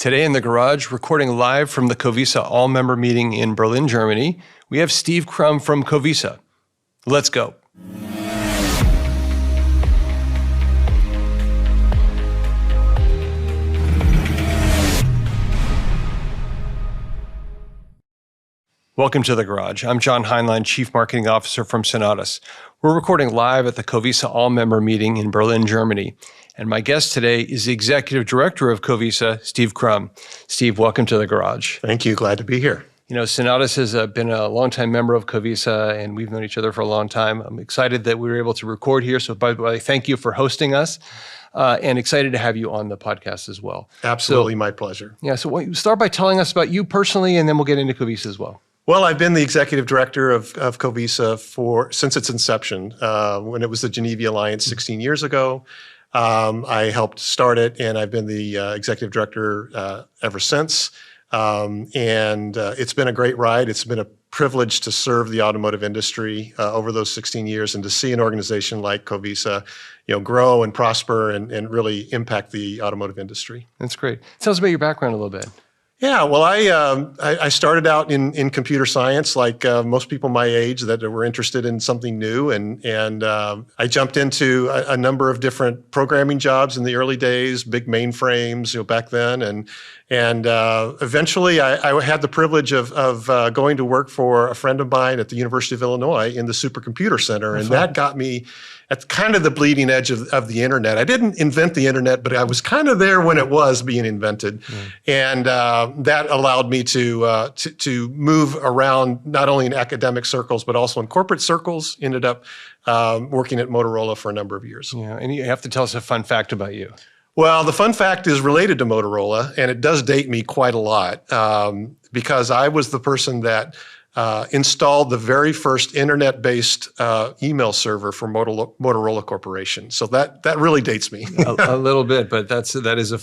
Today in the garage, recording live from the COVESA all-member meeting in Berlin, Germany, we have Steve Crumb from COVESA. Let's go. Welcome to the garage. I'm John Heinlein, Chief Marketing Officer from Sonatus. We're recording live at the COVESA all-member meeting in Berlin, Germany. And my guest today is the Executive Director of COVESA, Steve Crumb. Steve, welcome to the garage. Thank you. Glad to be here. You know, Sonatus has been a longtime member of COVESA, and we've known each other for a long time. I'm excited that we were able to record here. So by the way, thank you for hosting us, and excited to have you on the podcast as well. Absolutely, my pleasure. Yeah, so start by telling us about you personally, and then we'll get into COVESA as well. Well, I've been the Executive Director of COVESA since its inception, when it was the Geneva Alliance 16 years ago. I helped start it, and I've been the Executive Director ever since. It's been a great ride. It's been a privilege to serve the automotive industry over those 16 years, and to see an organization like COVESA, grow and prosper and really impact the automotive industry. That's great. Tell us about your background a little bit. Yeah, well, I started out in computer science, like most people my age that were interested in something new, and I jumped into a number of different programming jobs in the early days, big mainframes, back then, and eventually I had the privilege of going to work for a friend of mine at the University of Illinois in the Supercomputer Center, and that got me at kind of the bleeding edge of the internet. I didn't invent the internet, but I was kind of there when it was being invented. And that allowed me to move around not only in academic circles, but also in corporate circles. Ended up working at Motorola for a number of years. Yeah, and you have to tell us a fun fact about you. Well, the fun fact is related to Motorola, and it does date me quite a lot, because I was the person that installed the very first internet-based email server for Motorola Corporation. So that really dates me. a little bit, but that is a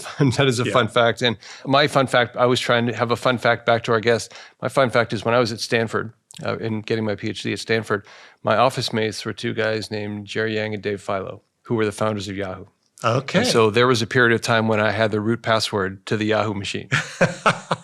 fun fact. And my fun fact, I was trying to have a fun fact back to our guest. My fun fact is when I was at Stanford, in getting my Ph.D. at Stanford, my office mates were two guys named Jerry Yang and Dave Filo, who were the founders of Yahoo. Okay. And so there was a period of time when I had the root password to the Yahoo machine.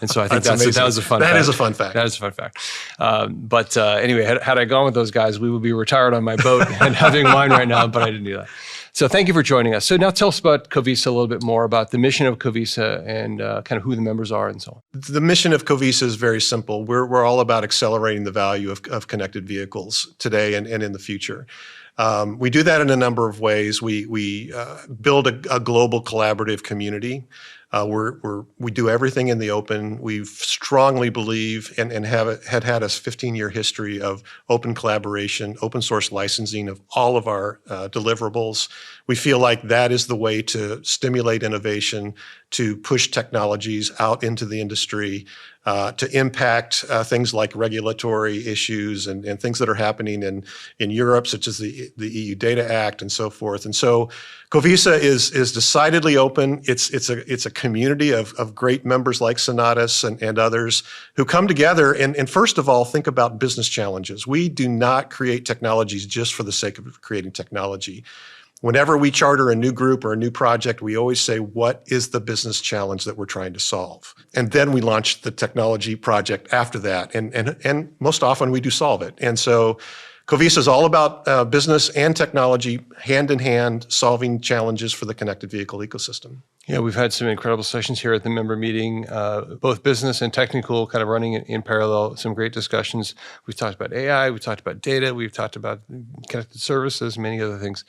And so I think that was a fun fact. That is a fun fact. That is a fun fact. But anyway, had I gone with those guys, we would be retired on my boat and having wine right now, but I didn't do that. So thank you for joining us. So now tell us about COVESA a little bit more, about the mission of COVESA and kind of who the members are and so on. The mission of COVESA is very simple. We're all about accelerating the value of connected vehicles today and in the future. We do that in a number of ways. We build a global collaborative community. We do everything in the open. We strongly believe and had a 15-year history of open collaboration, open source licensing of all of our deliverables. We feel like that is the way to stimulate innovation, to push technologies out into the industry, to impact things like regulatory issues and things that are happening in Europe, such as the EU Data Act and so forth. And so COVESA is decidedly open. It's a community of great members like Sonatus and others who come together and first of all think about business challenges. We do not create technologies just for the sake of creating technology. Whenever we charter a new group or a new project, we always say, what is the business challenge that we're trying to solve? And then we launch the technology project after that. And most often we do solve it. And so COVESA is all about business and technology, hand in hand, solving challenges for the connected vehicle ecosystem. Yeah, we've had some incredible sessions here at the member meeting, both business and technical kind of running in parallel, some great discussions. We've talked about AI, we've talked about data, we've talked about connected services, many other things.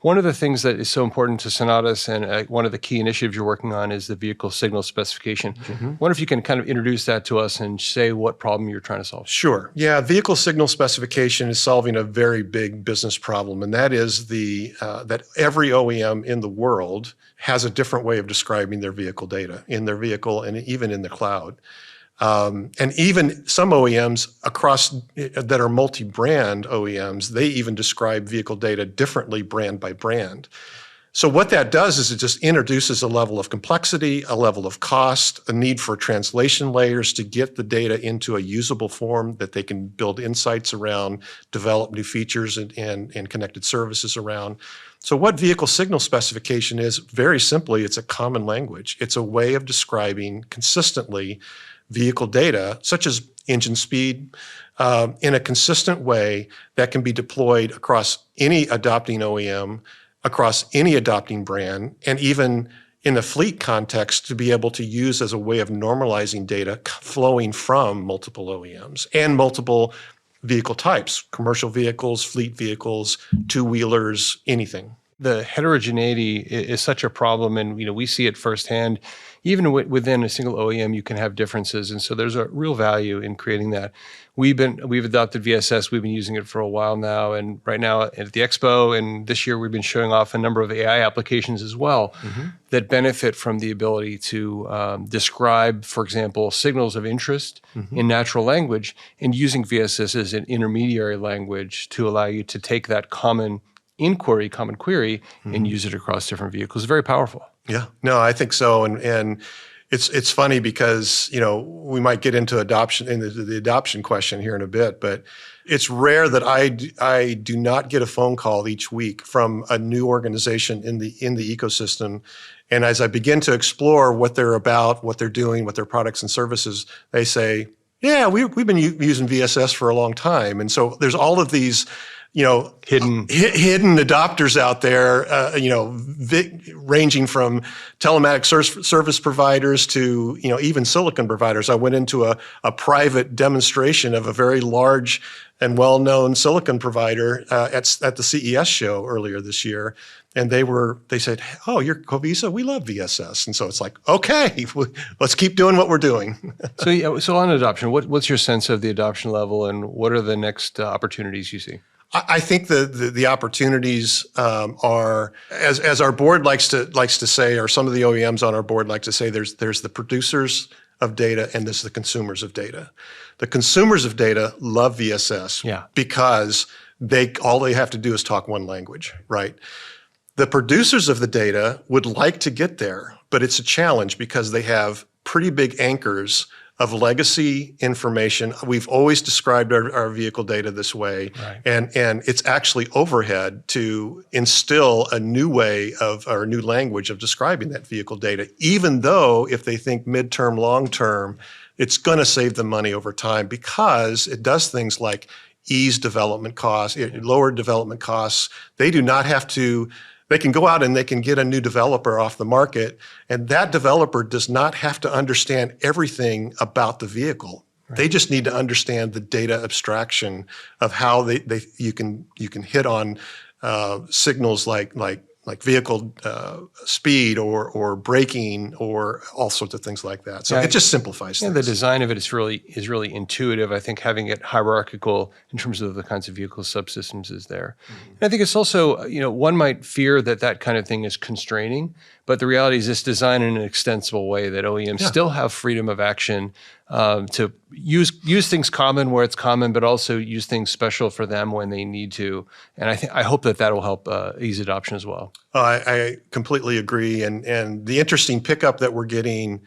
One of the things that is so important to Sonatus and one of the key initiatives you're working on is the Vehicle Signal Specification. I wonder if you can kind of introduce that to us and say what problem you're trying to solve. Sure. Yeah, Vehicle Signal Specification is solving a very big business problem, and that is that every OEM in the world has a different way of describing their vehicle data in their vehicle and even in the cloud. And even some OEMs that are multi-brand OEMs, they even describe vehicle data differently brand by brand. So what that does is it just introduces a level of complexity, a level of cost, a need for translation layers to get the data into a usable form that they can build insights around, develop new features and connected services around. So what Vehicle Signal Specification is, very simply, it's a common language. It's a way of describing consistently vehicle data, such as engine speed, in a consistent way that can be deployed across any adopting OEM, across any adopting brand, and even in the fleet context to be able to use as a way of normalizing data flowing from multiple OEMs and multiple vehicle types, commercial vehicles, fleet vehicles, two-wheelers, anything. The heterogeneity is such a problem, and we see it firsthand. Even within a single OEM, you can have differences, and so there's a real value in creating that. We've adopted VSS. We've been using it for a while now, and right now at the Expo and this year we've been showing off a number of AI applications as well that benefit from the ability to describe, for example, signals of interest in natural language, and using VSS as an intermediary language to allow you to take that common inquiry, common query, and use it across different vehicles. Very powerful. Yeah, no, I think so. And it's funny because, we might get into adoption and the adoption question here in a bit, but it's rare that I do not get a phone call each week from a new organization in the ecosystem. And as I begin to explore what they're about, what they're doing, what their products and services, they say, yeah, we've been using VSS for a long time. And so there's all of these hidden adopters out there, ranging from telematics service providers to, even silicon providers. I went into a private demonstration of a very large and well-known silicon provider at the CES show earlier this year. And they said, oh, you're COVESA? We love VSS. And so it's like, okay, let's keep doing what we're doing. So on adoption, what's your sense of the adoption level, and what are the next opportunities you see? I think the opportunities are, as our board likes to say, or some of the OEMs on our board like to say, there's the producers of data and there's the consumers of data. The consumers of data love VSS because all they have to do is talk one language, right? The producers of the data would like to get there, but it's a challenge because they have pretty big anchors of legacy information. We've always described our vehicle data this way, right. and it's actually overhead to instill a new way or a new language of describing that vehicle data, even though if they think midterm, long-term, it's going to save them money over time because it does things like ease development costs, lower development costs. They do not have to. They can go out and they can get a new developer off the market, and that developer does not have to understand everything about the vehicle. Right. They just need to understand the data abstraction of how you can hit on signals like vehicle speed or braking or all sorts of things like that. So it just simplifies things. The design of it is really intuitive. I think having it hierarchical in terms of the kinds of vehicle subsystems is there. And I think it's also, one might fear that kind of thing is constraining, but the reality is it's designed in an extensible way that OEMs still have freedom of action to use things common where it's common, but also use things special for them when they need to. And I hope that will help ease adoption as well. I completely agree. And the interesting pickup that we're getting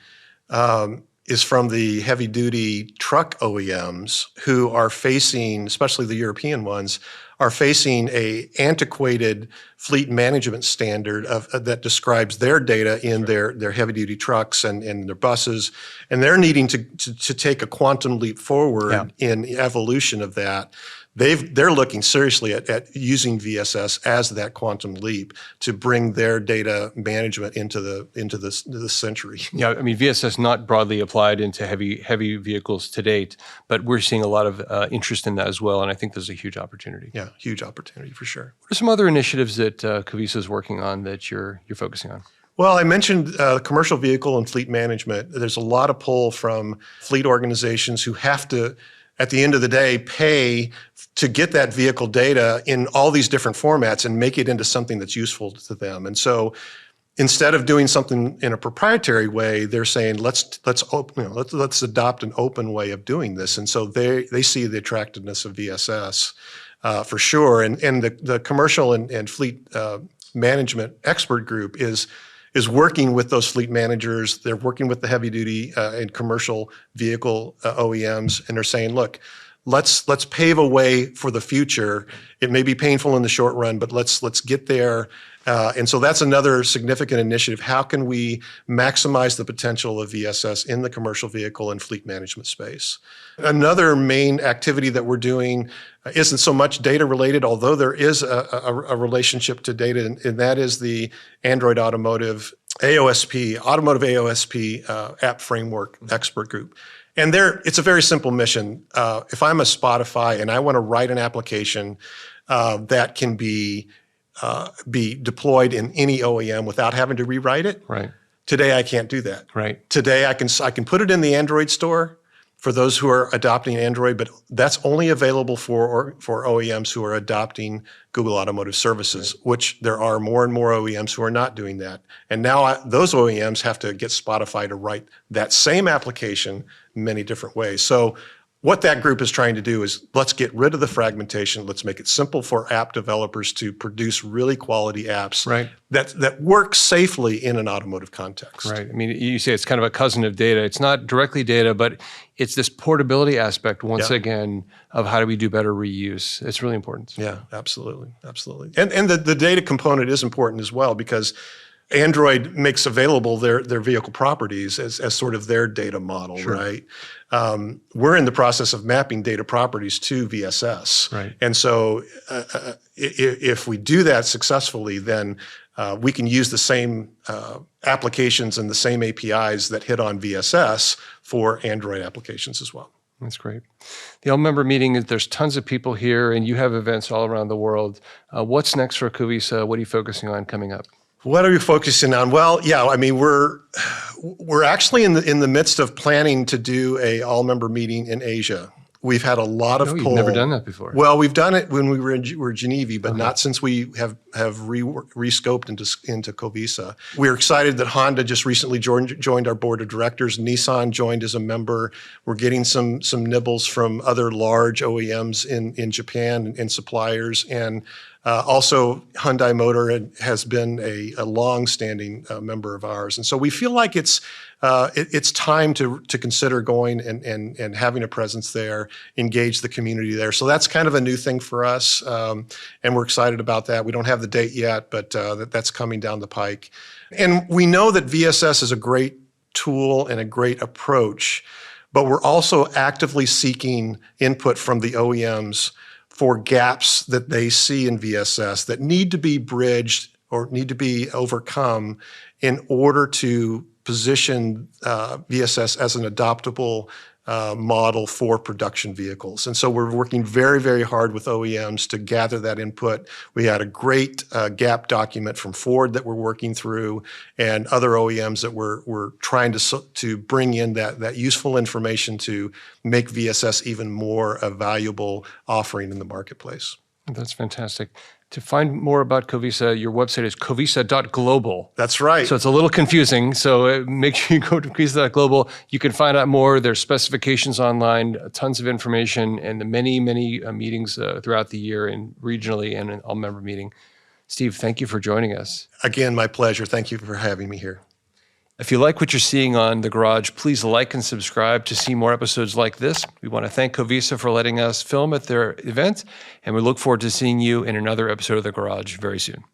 is from the heavy-duty truck OEMs who are facing, especially the European ones, are facing a antiquated fleet management standard that describes their data in their heavy-duty trucks and their buses, and they're needing to take a quantum leap forward in evolution of that. They're looking seriously at using VSS as that quantum leap to bring their data management into this century. Yeah, I mean, VSS not broadly applied into heavy vehicles to date, but we're seeing a lot of interest in that as well, and I think there's a huge opportunity. Yeah, huge opportunity for sure. What are some other initiatives that COVESA is working on that you're focusing on? Well, I mentioned commercial vehicle and fleet management. There's a lot of pull from fleet organizations who have to, at the end of the day, pay to get that vehicle data in all these different formats and make it into something that's useful to them. And so instead of doing something in a proprietary way, they're saying, let's adopt an open way of doing this. And so they see the attractiveness of VSS for sure. And the commercial and fleet management expert group is working with those fleet managers. They're working with the heavy duty and commercial vehicle OEMs, and they're saying, look, let's pave a way for the future. It may be painful in the short run, but let's get there. And so that's another significant initiative. How can we maximize the potential of VSS in the commercial vehicle and fleet management space? Another main activity that we're doing isn't so much data related, although there is a relationship to data, and that is the Android Automotive AOSP, Automotive AOSP App Framework Expert Group. And it's a very simple mission. If I'm a Spotify and I want to write an application that can be deployed in any OEM without having to rewrite it, Right. Today I can't do that. Right. Today I can put it in the Android store for those who are adopting Android, but that's only available for OEMs who are adopting Google Automotive Services, right, which there are more and more OEMs who are not doing that. And now those OEMs have to get Spotify to write that same application many different ways. So what that group is trying to do is let's get rid of the fragmentation. Let's make it simple for app developers to produce really quality apps, right, that work safely in an automotive context. Right. I mean, you say it's kind of a cousin of data. It's not directly data, but it's this portability aspect, once again, of how do we do better reuse. It's really important. Yeah, absolutely. Absolutely. And the data component is important as well, because Android makes available their vehicle properties as sort of their data model, sure, right? We're in the process of mapping data properties to VSS. Right. And so if we do that successfully, then we can use the same applications and the same APIs that hit on VSS for Android applications as well. That's great. The all-member meeting, there's tons of people here, and you have events all around the world. What's next for COVESA? What are you focusing on coming up? What are we focusing on? Well, yeah, I mean, we're actually in the midst of planning to do a all-member meeting in Asia. We've had a lot of pull. You've never done that before. Well, we've done it when we were in Geneva, but not since we have rescoped into COVESA. We're excited that Honda just recently joined our board of directors. Nissan joined as a member. We're getting some nibbles from other large OEMs in Japan and suppliers, and also Hyundai Motor has been a long-standing member of ours, and so we feel like it's time to consider going and having a presence there, engage the community there. So that's kind of a new thing for us, and we're excited about that. We don't have the date yet, but that's coming down the pike. And we know that VSS is a great tool and a great approach, but we're also actively seeking input from the OEMs for gaps that they see in VSS that need to be bridged or need to be overcome in order to position VSS as an adoptable model for production vehicles. And so we're working very, very hard with OEMs to gather that input. We had a great gap document from Ford that we're working through, and other OEMs that we're trying to bring in that useful information to make VSS even more a valuable offering in the marketplace. That's fantastic. To find more about COVESA, your website is covesa.global. That's right. So it's a little confusing. So make sure you go to covesa.global. You can find out more. There's specifications online, tons of information, and the many, many meetings throughout the year, and regionally and an all-member meeting. Steve, thank you for joining us. Again, my pleasure. Thank you for having me here. If you like what you're seeing on The Garage, please like and subscribe to see more episodes like this. We want to thank COVESA for letting us film at their event, and we look forward to seeing you in another episode of The Garage very soon.